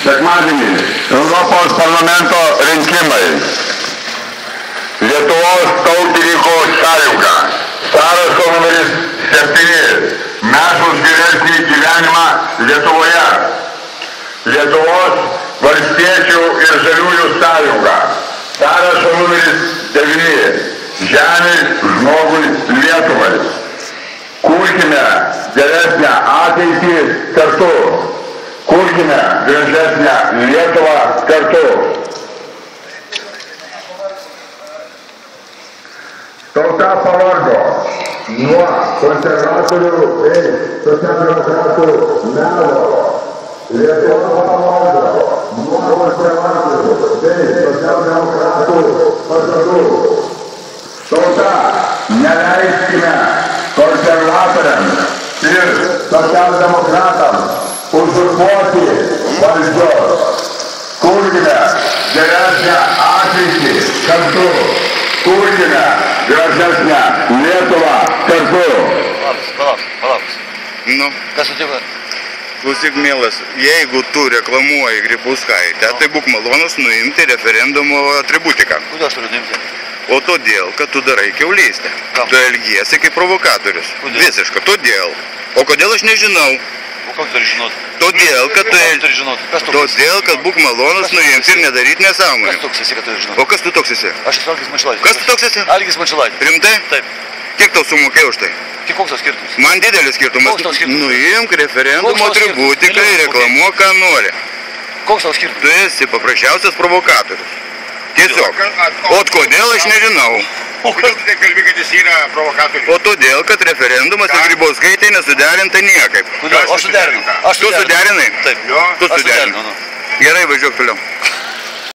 Sekmadienį Europos parlamento rinkimai. Lietuvos tautininkų sąjunga. Sąrašo numeris 7. Mes už geresnį gyvenimą Lietuvoje. Lietuvos valstiečių ir žaliųjų sąjunga. Sąrašo numeris 9. Žemė žmogui Lietuvai. Kurkime geresnę ateitį kartu. Kurkime gražesnę Lietuvą kartu. Tauta pavargo nuo konservatorių bei socialdemokratų melo. Lietuva pavargo nuo konservatorių bei socialdemokratų pažadų. Tauta, neleiskime konservatoriams ir socialdemokratams uzurpuoti valdžios. Kurkime geresnę ateitį kartu. Kurkime gražesnę Lietuvą kartu. Palauks. Nu, Kas atėjo? klausyk, mielas, jeigu tu reklamuoji Grybauskaitę, tai būk malonus nuimti referendumo atributiką. Kodėl aš turiu nuimti? O todėl, kad tu darai kiaulystę. Kam? Tu elgiesi kaip provokatorius. Kodėl? Visiškai. Todėl. O kodėl aš nežinau? O ką turi žinot? Todėl, kad tu... Kas turi žinot? Kas toks? Todėl, kad būk malonus nuimti ir nedaryti Kas nesąmonių. toks esi, kad turi žinot? O kas tu toks esi? Aš esu Algis Mančilaitis. Kas tu toks esi? Algis Mančilaitis. Rimtai? Taip. Kiek tau sumokėjau už tai? Tai koks tas skirtumas? Man didelis skirtumas. Koks tau skirtumas? Nuimk referendumo Koks tau skirtumas? atributiką ir reklamuok, ką nori. Koks tau skirtumas? Tu esi paprasčiausias provokatorius. Tiesiog. O kodėl aš nežinau. O kodėl tu taip kalbi, kad jis yra provokatorius? O todėl, kad referendumas ir Grybauskaitė nesuderinta niekaip. Kodėl? Aš suderinau. Tu suderinai? Taip. Tu Aš suderinai. suderinau. Gerai, važiuok toliau.